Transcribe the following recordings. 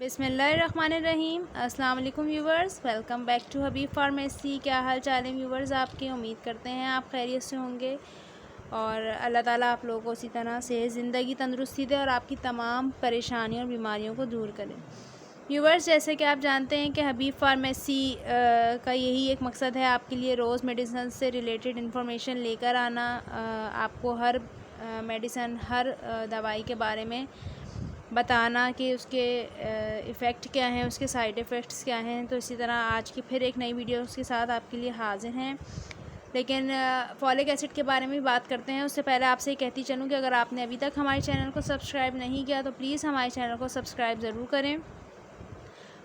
बिस्मिल्लाहिर्रहमानिर्रहीम। अस्सलाम वालेकुम viewers, welcome back to Habib pharmacy. क्या हाल चाल है व्यूवर्स आपके? उम्मीद करते हैं आप खैरियत से होंगे और अल्लाह ताला आप लोगों को इसी तरह से ज़िंदगी तंदुरुस्ती दे और आपकी तमाम परेशानियों और बीमारियों को दूर करें। व्यूवर्स, जैसे कि आप जानते हैं कि हबीब फार्मेसी का यही एक मकसद है आपके लिए रोज़ मेडिसिन से रिलेटेड इन्फॉर्मेशन लेकर आना, आपको हर मेडिसिन हर दवाई के बारे में बताना कि उसके इफ़ेक्ट क्या हैं, उसके साइड इफ़ेक्ट्स क्या हैं। तो इसी तरह आज की फिर एक नई वीडियो के साथ आपके लिए हाजिर हैं। लेकिन फॉलिक एसिड के बारे में भी बात करते हैं। उससे पहले आपसे कहती चलूँ कि अगर आपने अभी तक हमारे चैनल को सब्सक्राइब नहीं किया तो प्लीज़ हमारे चैनल को सब्सक्राइब ज़रूर करें।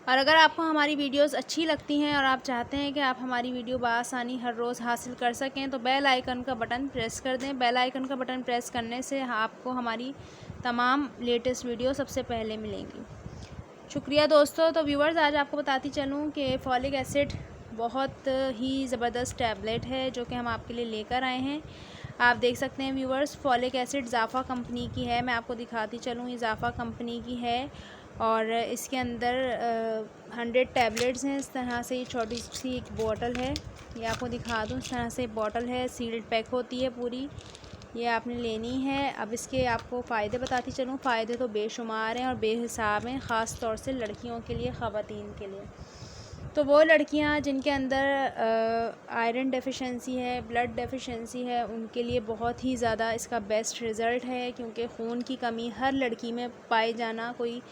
और अगर आपको हमारी वीडियोस अच्छी लगती हैं और आप चाहते हैं कि आप हमारी वीडियो बआसानी हर रोज़ हासिल कर सकें तो बेल आइकन का बटन प्रेस कर दें। बेल आइकन का बटन प्रेस करने से आपको हमारी तमाम लेटेस्ट वीडियो सबसे पहले मिलेंगी। शुक्रिया दोस्तों। तो व्यूवर्स, आज आपको बताती चलूँ कि फॉलिक एसिड बहुत ही ज़बरदस्त टैबलेट है जो कि हम आपके लिए लेकर आए हैं। आप देख सकते हैं व्यूवर्स, फॉलिक एसिड ज़ाफ़ा कंपनी की है। मैं आपको दिखाती चलूँ, ये ज़ाफ़ा कंपनी की है और इसके अंदर 100 टैबलेट्स हैं। इस तरह से ये छोटी सी एक बोतल है, ये आपको दिखा दूँ। इस तरह से बोतल है, सील्ड पैक होती है पूरी, ये आपने लेनी है। अब इसके आपको फ़ायदे बताती चलूँ। फ़ायदे तो बेशुमार हैं और बेहिसाब हैं, ख़ास तौर से लड़कियों के लिए, ख़वातीन के लिए। तो वो लड़कियां जिनके अंदर आयरन डेफिशिएंसी है, ब्लड डेफिशिएंसी है, उनके लिए बहुत ही ज़्यादा इसका बेस्ट रिज़ल्ट है, क्योंकि खून की कमी हर लड़की में पाए जाना कोई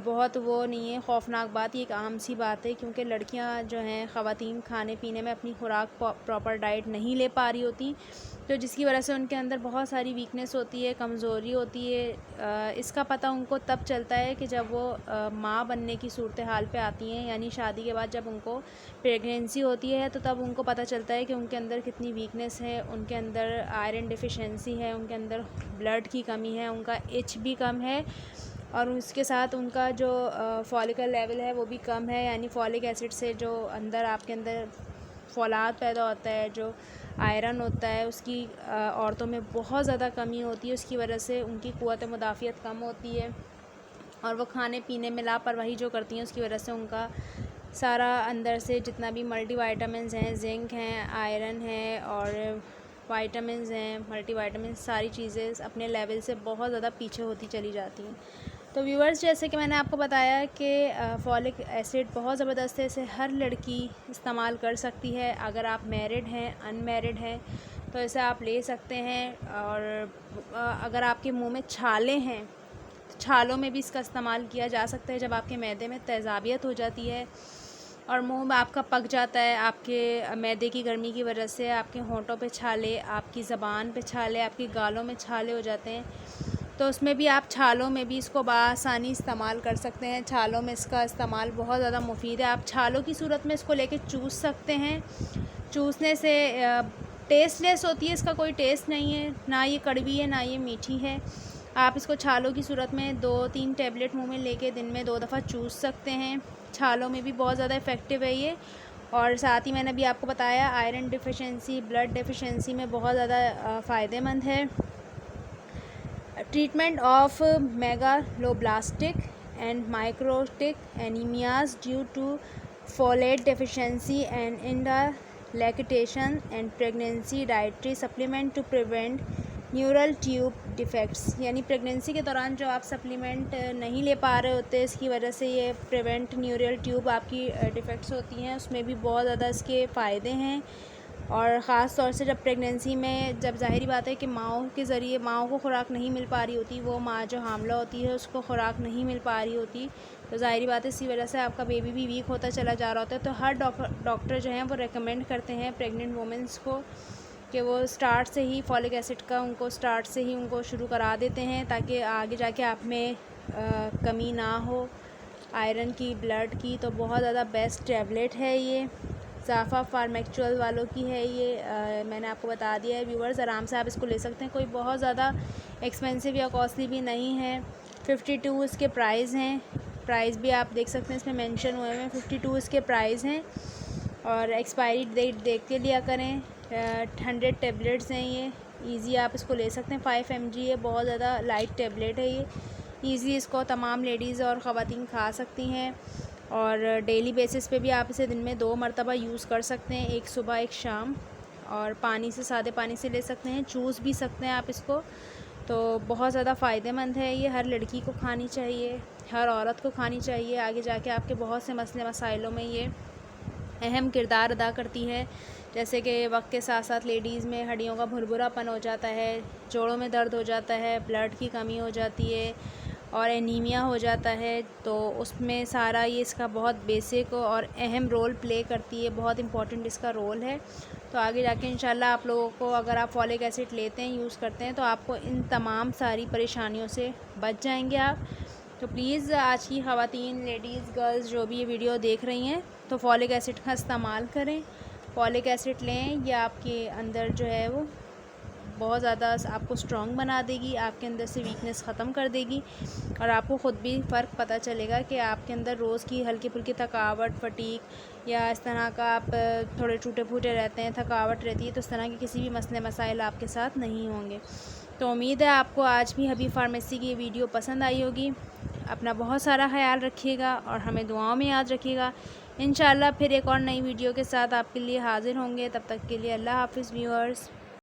बहुत वो नहीं है खौफनाक बात, ये एक आम सी बात है। क्योंकि लड़कियां जो हैं ख़वातीन खाने पीने में अपनी खुराक प्रॉपर डाइट नहीं ले पा रही होती, तो जिसकी वजह से उनके अंदर बहुत सारी वीकनेस होती है, कमज़ोरी होती है। इसका पता उनको तब चलता है कि जब वो माँ बनने की सूरत हाल पे आती हैं, यानी शादी के बाद जब उनको प्रेगनेंसी होती है तो तब उनको पता चलता है कि उनके अंदर कितनी वीकनेस है, उनके अंदर आयरन डिफिशेंसी है, उनके अंदर ब्लड की कमी है, उनका एच भी कम है और उसके साथ उनका जो फॉलिकल लेवल है वो भी कम है। यानी फॉलिक एसिड से जो अंदर आपके अंदर फौलाद पैदा होता है, जो आयरन होता है, उसकी औरतों में बहुत ज़्यादा कमी होती है। उसकी वजह से उनकी क़ुव्वत मुदाफ़ियत कम होती है और वो खाने पीने में लापरवाही जो करती हैं उसकी वजह से उनका सारा अंदर से जितना भी मल्टी वाइटामिन्स हैं, जिंक हैं, आयरन है और वाइटामिन्स हैं, मल्टी वाइटामिन, सारी चीज़ें अपने लेवल से बहुत ज़्यादा पीछे होती चली जाती हैं। तो व्यूवर्स, जैसे कि मैंने आपको बताया कि फॉलिक एसिड बहुत ज़बरदस्त है, इसे हर लड़की इस्तेमाल कर सकती है। अगर आप मैरिड हैं, अनमैरिड हैं तो इसे आप ले सकते हैं। और अगर आपके मुंह में छाले हैं तो छालों में भी इसका इस्तेमाल किया जा सकता है। जब आपके मैदे में तेज़ाबियत हो जाती है और मुंह में आपका पक जाता है, आपके मैदे की गर्मी की वजह से आपके होंठों पे छाले, आपकी ज़बान पे छाले, आपकी गालों में छाले हो जाते हैं, तो उसमें भी आप छालों में भी इसको बआसानी इस्तेमाल कर सकते हैं। छालों में इसका इस्तेमाल बहुत ज़्यादा मुफीद है। आप छालों की सूरत में इसको लेके चूस सकते हैं। चूसने से टेस्टलेस होती है, इसका कोई टेस्ट नहीं है, ना ये कड़वी है ना ये मीठी है। आप इसको छालों की सूरत में 2-3 टैबलेट मुंह में लेके दिन में 2 दफ़ा चूस सकते हैं। छालों में भी बहुत ज़्यादा इफ़ेक्टिव है ये। और साथ ही मैंने अभी आपको बताया आयरन डिफिशेंसी, ब्लड डिफिशेंसी में बहुत ज़्यादा फ़ायदेमंद है। Treatment of megaloblastic and microcytic anaemias due to folate deficiency and इंडा-लैक्टेशन and pregnancy, dietary supplement to prevent neural tube defects. यानी प्रेगनेंसी के दौरान जो आप सप्लीमेंट नहीं ले पा रहे होते, इसकी वजह से ये प्रिवेंट न्यूरल ट्यूब आपकी डिफेक्ट्स होती हैं, उसमें भी बहुत ज़्यादा इसके फ़ायदे हैं। और ख़ास तौर से जब प्रेगनेंसी में, जब ज़ाहिरी बात है कि माँओं के ज़रिए माँओं को खुराक नहीं मिल पा रही होती, वो माँ जो हामला होती है उसको खुराक नहीं मिल पा रही होती, तो ज़ाहिरी बात है इसी वजह से आपका बेबी भी वीक होता चला जा रहा होता है। तो हर डॉक्टर जो हैं वो रेकमेंड करते हैं प्रेग्नेंट वुमेंस को कि वो स्टार्ट से ही फॉलिक एसिड का स्टार्ट से ही उनको शुरू करा देते हैं, ताकि आगे जाके आप में कमी ना हो आयरन की, ब्लड की। तो बहुत ज़्यादा बेस्ट टैबलेट है ये, ज़ाफ़ा फार्मेक्चुअल वालों की है ये। मैंने आपको बता दिया है व्यूवर्स, आराम से आप इसको ले सकते हैं, कोई बहुत ज़्यादा एक्सपेंसिव या कॉस्टली भी नहीं है। 52 इसके प्राइस हैं, प्राइस भी आप देख सकते हैं इसमें मेंशन हुए हैं। 52 इसके प्राइस हैं और एक्सपायरी डेट देख के लिया करें। 100 टैबलेट्स हैं ये, इजी आप इसको ले सकते हैं। 5 mg है, बहुत ज़्यादा लाइट टैबलेट है ये। ईज़िली इसको तमाम लेडीज़ और ख़वातीन खा सकती हैं। और डेली बेसिस पे भी आप इसे दिन में 2 मरतबा यूज़ कर सकते हैं, एक सुबह एक शाम। और पानी से, सादे पानी से ले सकते हैं, चूस भी सकते हैं आप इसको। तो बहुत ज़्यादा फ़ायदेमंद है ये, हर लड़की को खानी चाहिए, हर औरत को खानी चाहिए। आगे जाके आपके बहुत से मसले मसाइलों में ये अहम किरदार अदा करती है। जैसे कि वक्त के साथ साथ लेडीज़ में हड्डियों का भुरभुरापन हो जाता है, जोड़ों में दर्द हो जाता है, ब्लड की कमी हो जाती है और एनीमिया हो जाता है, तो उसमें सारा ये इसका बहुत बेसिक और अहम रोल प्ले करती है, बहुत इम्पोर्टेंट इसका रोल है। तो आगे जाके इंशाल्लाह आप लोगों को, अगर आप फॉलिक एसिड लेते हैं, यूज़ करते हैं, तो आपको इन तमाम सारी परेशानियों से बच जाएंगे आप। तो प्लीज़ आज की ख़वातीन, लेडीज़, गर्ल्स जो भी ये वीडियो देख रही हैं, तो फॉलिक एसिड का इस्तेमाल करें, फॉलिक एसिड लें। ये आपके अंदर जो है वो बहुत ज़्यादा आपको स्ट्रॉन्ग बना देगी, आपके अंदर से वीकनेस ख़त्म कर देगी और आपको ख़ुद भी फ़र्क पता चलेगा कि आपके अंदर रोज़ की हल्की फुल्की थकावट, फटीग या इस तरह का आप थोड़े टूटे फूटे रहते हैं, थकावट रहती है, तो इस तरह के किसी भी मसले मसाइल आपके साथ नहीं होंगे। तो उम्मीद है आपको आज भी हबीब फार्मेसी की वीडियो पसंद आई होगी। अपना बहुत सारा ख्याल रखिएगा और हमें दुआओं में याद रखिएगा। इंशाल्लाह फिर एक और नई वीडियो के साथ आपके लिए हाज़िर होंगे। तब तक के लिए अल्लाह हाफ़िज़ व्यूअर्स।